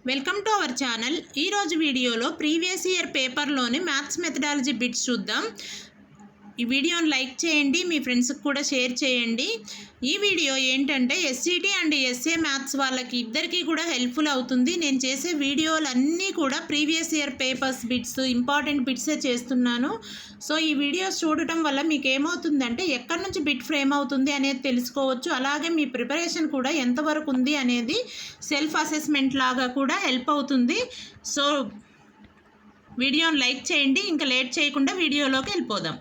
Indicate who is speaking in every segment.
Speaker 1: Welcome to our channel. ఈరోజు వీడియోలో previous year పేపర్లోని మ్యాథ్స్ మెథడాలజీ బిట్స్ చూద్దాం. ఈ వీడియోని లైక్ చేయండి, మీ ఫ్రెండ్స్కి కూడా షేర్ చేయండి. ఈ వీడియో ఏంటంటే ఎస్సిటి అండ్ ఎస్ఏ మ్యాథ్స్ వాళ్ళకి ఇద్దరికీ కూడా హెల్ప్ఫుల్ అవుతుంది. నేను చేసే వీడియోలన్నీ కూడా previous year papers bits, important బిట్సే చేస్తున్నాను. సో ఈ వీడియోస్ చూడటం వల్ల మీకు ఏమవుతుందంటే ఎక్కడి నుంచి బిట్ ఫ్రేమ్ అవుతుంది అనేది తెలుసుకోవచ్చు. అలాగే మీ ప్రిపరేషన్ కూడా ఎంతవరకు ఉంది అనేది సెల్ఫ్ అసెస్మెంట్ లాగా కూడా హెల్ప్ అవుతుంది. సో వీడియోని లైక్ చేయండి. ఇంకా లేట్ చేయకుండా వీడియోలోకి వెళ్ళిపోదాం.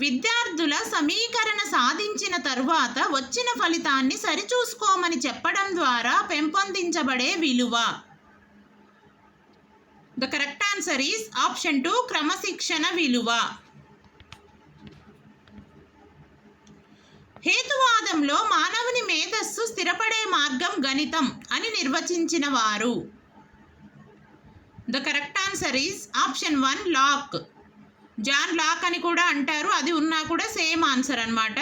Speaker 1: విద్యార్థుల సమీకరణ సాధించిన తరువాత వచ్చిన ఫలితాన్ని సరిచూసుకోమని చెప్పడం ద్వారా పెంపొందించబడే విలువ. The correct answer is option 2, క్రమశిక్షణ విలువ. హేతువాదంలో మానవుని మేధస్సు స్థిరపడే మార్గం గణితం అని నిర్వచించిన వారు. The correct answer is option 1, Locke. John Locke అని కూడా అంటారు. అది ఉన్నా కూడా సేమ్ ఆన్సర్ అన్నమాట.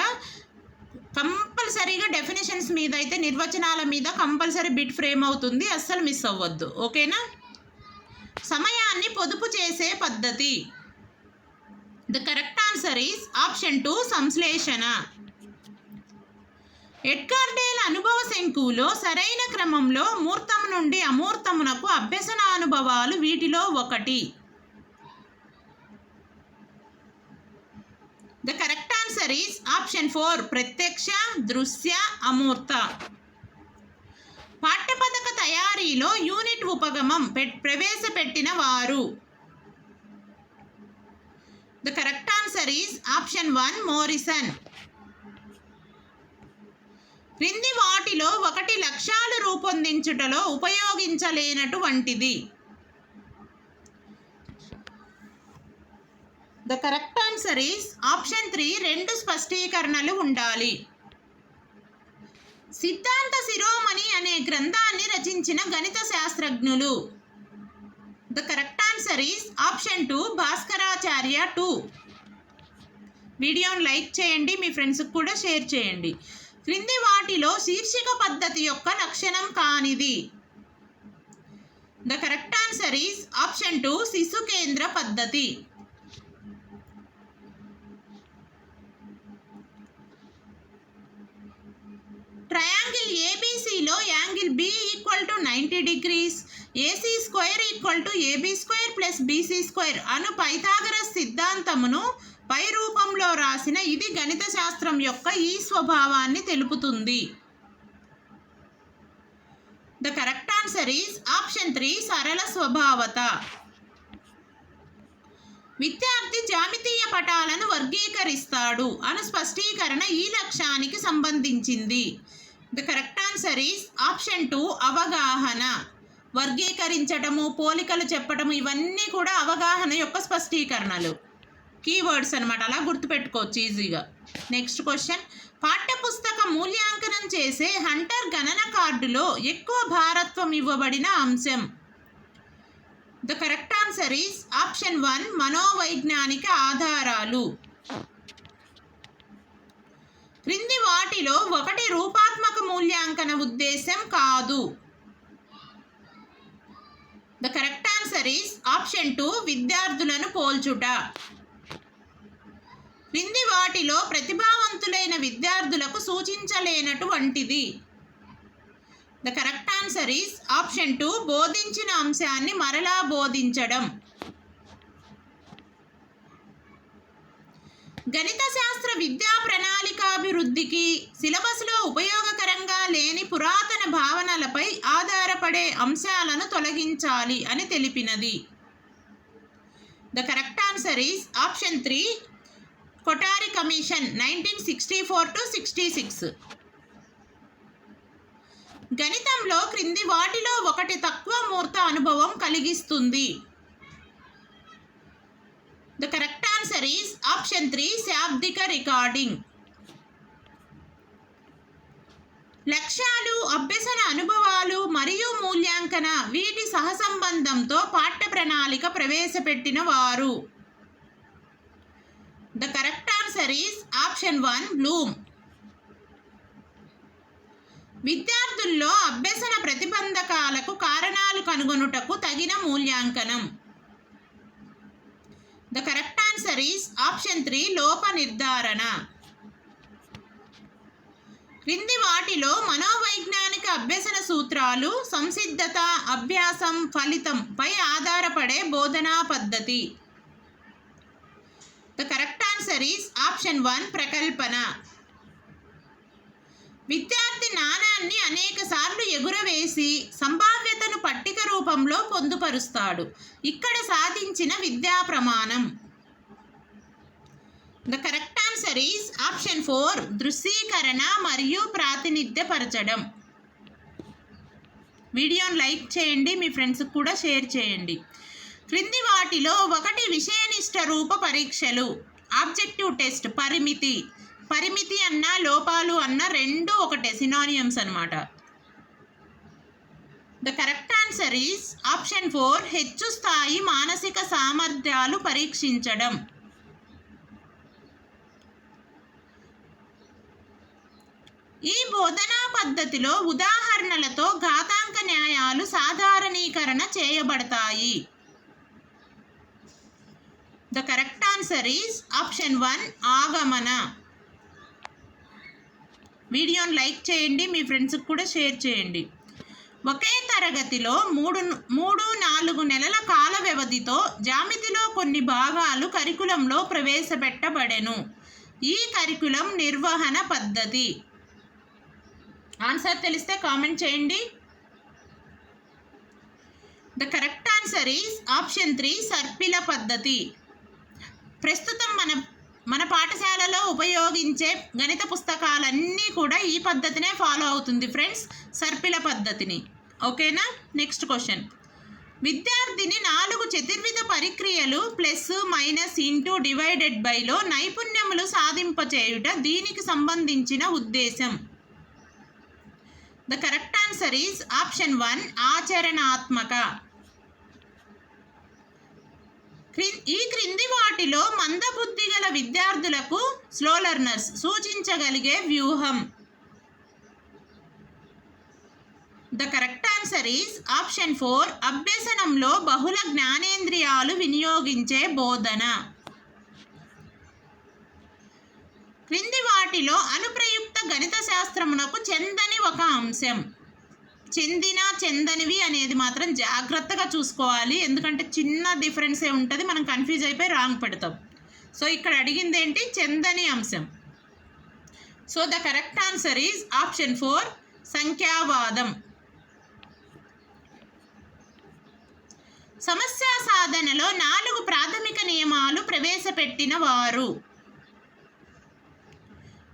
Speaker 1: కంపల్సరీగా డెఫినేషన్స్ మీద అయితే, నిర్వచనాల మీద కంపల్సరీ బిట్ ఫ్రేమ్ అవుతుంది. అస్సలు మిస్ అవ్వద్దు, ఓకేనా? సమయాన్ని పొదుపు చేసే పద్ధతి. The correct answer is option 2, సంశ్లేషణ. ఎడ్గార్ డేల్ అనుభవ శంకువులో సరైన క్రమంలో మూర్తం నుండి అమూర్తమునకు అభ్యసనానుభవాలు వీటిలో ఒకటి. The correct answer is option 4, ప్రత్యక్ష, దృశ్య, అమూర్త. పాఠ్యపథక తయారీలో యూనిట్ ఉపగమం ప్రవేశపెట్టిన వారు. The correct answer is option 1, Morrison. క్రింది వాటిలో ఒకటి లక్ష్యాలు రూపొందించుటలో ఉపయోగించలేనటువంటిది. The correct answer is option 3, 2 స్పష్టీకరణలు ఉండాలి. సిద్ధాంత శిరోమణి అనే గ్రంథాన్ని రచించిన గణిత శాస్త్రజ్ఞులు. The correct answer is option 2, Bhaskaracharya 2. వీడియోని లైక్ చేయండి, మీ ఫ్రెండ్స్కి కూడా షేర్ చేయండి. క్రింది వాటిలో శీర్షిక పద్ధతి యొక్క లక్షణం కానిది. The correct answer is option 2, శిశు కేంద్ర పద్ధతి. ట్రయాంగిల్ ఏబీసీలో angle B equal to 90 degrees, AC square equal to AB square plus BC square అను పైథాగరస్ సిద్ధాంతమును పై రూపంలో రాసిన ఇది గణిత శాస్త్రం యొక్క ఈ స్వభావాన్ని తెలుపుతుంది. The correct answer is option 3, సరళ స్వభావత. విద్యార్థి జ్యామితీయ పటాలను వర్గీకరిస్తాడు అను స్పష్టీకరణ ఈ లక్ష్యానికి సంబంధించింది. The correct answer is option 2, అవగాహన. వర్గీకరించటము, పోలికలు చెప్పటము ఇవన్నీ కూడా అవగాహన యొక్క స్పష్టీకరణలు, కీవర్డ్స్ అనమాట. అలా గుర్తుపెట్టుకోవచ్చు ఈజీగా. Next question. పాఠ్యపుస్తక మూల్యాంకనం చేసే హంటర్ గణన కార్డులో ఎక్కువ భారత్వం ఇవ్వబడిన అంశం. The correct answer is option 1, మనోవైజ్ఞానిక ఆధారాలు. క్రింది వాటిలో ఒకటి రూపాత్మక మూల్యాంకన ఉద్దేశం కాదు. The correct answer is option 2, విద్యార్థులను పోల్చుట. క్రింది వాటిలో ప్రతిభావంతులైన విద్యార్థులకు సూచించలేనటువంటిది. The correct answer is option 2, బోధించిన అంశాన్ని మరలా బోధించడం. గణిత శాస్త్ర విద్యా ప్రణాళికాభివృద్ధికి సిలబస్లో ఉపయోగకరంగా లేని పురాతన భావనలపై ఆధారపడే అంశాలను తొలగించాలి అని తెలిపినది. The correct answer is option 3, Kothari commission 1964 to 66. గణితంలో క్రింది వాటిలో ఒకటి తక్కువ మూర్త అనుభవం కలిగిస్తుంది. The correct answer is option 3, శాబ్దిక రికార్డింగ్. లక్ష్యాలు, అభ్యసన అనుభవాలు మరియు మూల్యాంకన వీటి సహసంబంధంతో పాఠ్య ప్రణాళిక ప్రవేశపెట్టిన వారు. The correct answer is option 1, Bloom. విద్యార్థుల్లో అభ్యసన ప్రతిబంధకాలకు కనుగొనుటకు తగిన మూల్యాంకనం. The correct answer is option 3 లోప నిర్ధారణ. క్రింది వాటిలో మనోవైజ్ఞానిక అభ్యసన సూత్రాలు సంసిద్ధత, అభ్యాసం, ఫలితం పై ఆధారపడే బోధనా పద్ధతి. The correct answer is option 1 ప్రకల్పన. విద్యార్థి నాణాన్ని అనేక సార్లు ఎగురవేసి సంభావ్యతను పట్టిక రూపంలో పొందుపరుస్తాడు. ఇక్కడ సాధించిన విద్యా ప్రమాణం. The correct answer is option 4 దృశ్యీకరణ మరియు ప్రాతినిధ్యపరచడం. వీడియోని లైక్ చేయండి, మీ ఫ్రెండ్స్కి కూడా షేర్ చేయండి. క్రింది వాటిలో ఒకటి విషయనిష్ట రూప పరీక్షలు. Objective test. పరిమితి. పరిమితి అన్న లోపాలు అన్న రెండు ఒకటే, సినానియమ్స్ అన్నమాట. The correct answer is option 4 హెచ్చు స్థాయి మానసిక సామర్థ్యాలు పరీక్షించడం. ఈ బోధనా పద్ధతిలో ఉదాహరణలతో ఘాతాంక న్యాయాలు సాధారణీకరణ చేయబడతాయి. The correct answer is option 1 ఆగమన. వీడియోని లైక్ చేయండి, మీ ఫ్రెండ్స్కి కూడా షేర్ చేయండి. ఒకే తరగతిలో 3-4 నెలల కాల వ్యవధితో జ్యామితిలో కొన్ని భాగాలు కరికులంలో ప్రవేశపెట్టబడెను. ఈ కరికులం నిర్వహణ పద్ధతి. ఆన్సర్ తెలిస్తే కామెంట్ చేయండి. The correct answer is option 3 సర్పిల పద్ధతి. ప్రస్తుతం మన పాఠశాలలో ఉపయోగించే గణిత పుస్తకాలన్నీ కూడా ఈ పద్ధతినే ఫాలో అవుతుంది ఫ్రెండ్స్, సర్పిల పద్ధతిని. ఓకేనా? Next question. విద్యార్థిని 4 చతుర్విధ పరిక్రియలు ప్లస్ మైనస్ ఇంటూ డివైడెడ్ బైలో నైపుణ్యములు సాధింపచేయుట దీనికి సంబంధించిన ఉద్దేశం. The correct answer is option 1 ఆచరణాత్మక. ఈ క్రింది వాటిలో మందబుద్ధి గల విద్యార్థులకు స్లో లెర్నర్స్ సూచించగలిగే వ్యూహం. The correct answer is option 4 అభ్యసనంలో బహుళ జ్ఞానేంద్రియాలు వినియోగించే బోధన. క్రింది వాటిలో అనుప్రయుక్త గణిత శాస్త్రమునకు చెందని ఒక అంశం. చెందిన, చెందనివి అనేది మాత్రం జాగ్రత్తగా చూసుకోవాలి, ఎందుకంటే చిన్న డిఫరెన్సే ఉంటుంది, మనం కన్ఫ్యూజ్ అయిపోయి రాంగ్ పెడతాం. సో ఇక్కడ అడిగింది ఏంటి? చెందని అంశం. So the correct answer is option 4 సంఖ్యావాదం. సమస్య సాధనలో 4 ప్రాథమిక నియమాలు ప్రవేశపెట్టిన వారు.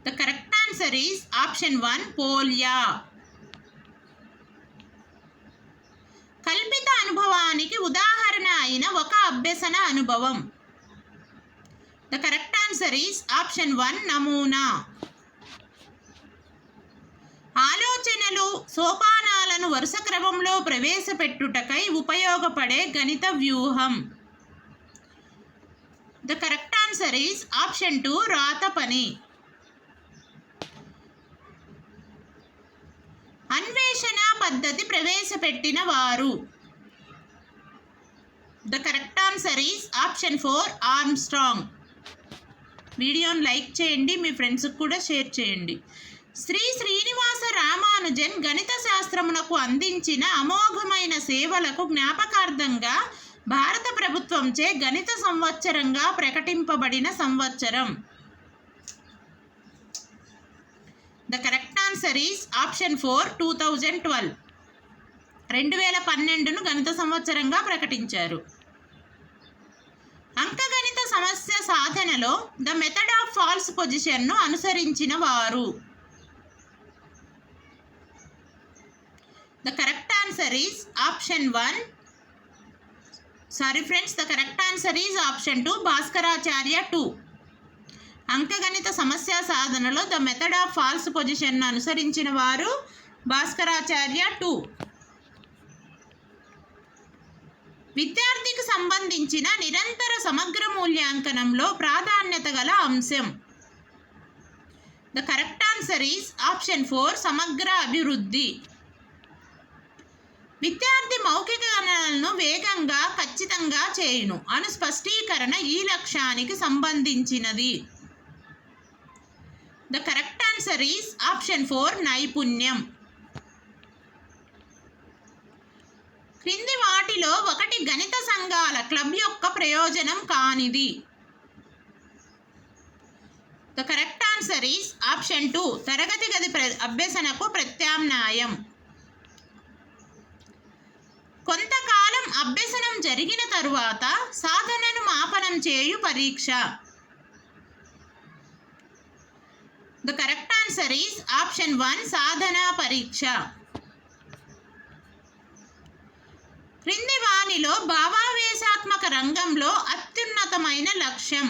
Speaker 1: The correct answer is option 1 Polya. కల్పిత అనుభవానికి ఉదాహరణ అయిన ఒక అభ్యసన అనుభవం. The correct answer is option 1 నమూనా. ఆలోచనలు, సోపానాలను వరుస క్రమంలో ప్రవేశపెట్టుటకై ఉపయోగపడే గణిత వ్యూహం. The correct answer is option 2 రాత పని. అన్వేషణ పద్ధతి ప్రవేశపెట్టిన వారు. The correct answer is option 4 Armstrong. వీడియోని లైక్ చేయండి, మీ ఫ్రెండ్స్కి కూడా షేర్ చేయండి. శ్రీ శ్రీనివాస రామానుజన్ గణిత శాస్త్రమునకు అందించిన అమోఘమైన సేవలకు జ్ఞాపకార్థంగా భారత ప్రభుత్వంచే గణిత సంవత్సరంగా ప్రకటింపబడిన సంవత్సరం. The correct answer is option 4 2012. 2012ను గణిత సంవత్సరంగా ప్రకటించారు. అంకగణిత సమస్య సాధనలో ద మెథడ్ ఆఫ్ ఫాల్స్ పొజిషన్ను అనుసరించిన వారు. The correct answer is option 1 the correct answer is option 2 Bhaskaracharya 2. అంకగణిత సమస్య సాధనలో ద మెథడ్ ఆఫ్ ఫాల్స్ పొజిషన్ను అనుసరించిన వారు భాస్కరాచార్య 2. విద్యార్థికి సంబంధించిన నిరంతర సమగ్ర మూల్యాంకనంలో ప్రాధాన్యత గల అంశం. The correct answer is option 4 సమగ్ర అభివృద్ధి. విద్యార్థి మౌఖిక గణనలను వేగంగా ఖచ్చితంగా చేయును అను స్పష్టీకరణ ఈ లక్ష్యానికి సంబంధించినది. The correct answer is option 4 నైపుణ్యం. క్రింది వాటిలో ఒకటి గణిత సంఘాల క్లబ్ యొక్క ప్రయోజనం కానిది. The correct answer is option 2 తరగతి గది అభ్యసనకు ప్రత్యామ్నాయం. కొంతకాలం అభ్యసనం జరిగిన తరువాత సాధనను మాపనం చేయు పరీక్ష. The correct answer is option 1 సాధనా పరీక్ష. క్రింది వానిలో భావావేశాత్మక రంగంలో అత్యున్నతమైన లక్ష్యం.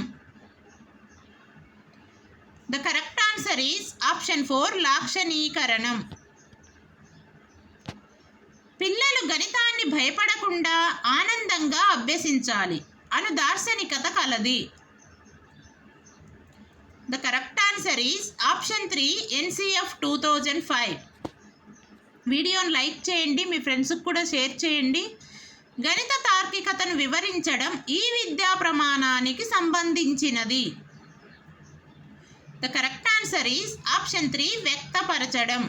Speaker 1: The correct answer is option 4 లాక్షణీకరణం. పిల్లలు గణితాన్ని భయపడకుండా ఆనందంగా అభ్యసించాలి అను దార్శనికత కలది. The correct answer is option 3 NCF 2005. వీడియోని లైక్ చేయండి, మీ ఫ్రెండ్స్కి కూడా షేర్ చేయండి. గణిత తార్కికతను వివరించడం ఈ విద్యా ప్రమాణానికి సంబంధించినది. The correct answer is option 3 వ్యక్తపరచడం.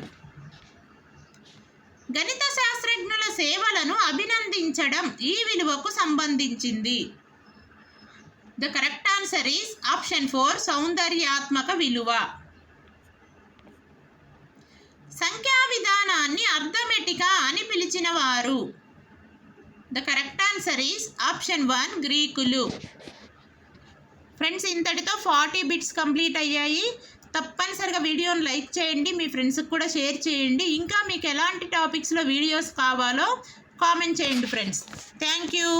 Speaker 1: గణిత శాస్త్రజ్ఞుల సేవలను అభినందించడం ఈ విలువకు సంబంధించింది. The correct answer is option 4 సౌందర్యాత్మక విలువ. సంఖ్యా విధానాన్ని అర్థమెటిక అని పిలిచిన వారు. The correct answer is option 1 గ్రీకులు. ఫ్రెండ్స్, ఇంతటితో 40 బిట్స్ కంప్లీట్ అయ్యాయి. తప్పనిసరిగా వీడియోని లైక్ చేయండి, మీ ఫ్రెండ్స్కి కూడా షేర్ చేయండి. ఇంకా మీకు ఎలాంటి టాపిక్స్లో వీడియోస్ కావాలో కామెంట్ చేయండి ఫ్రెండ్స్. Thank you.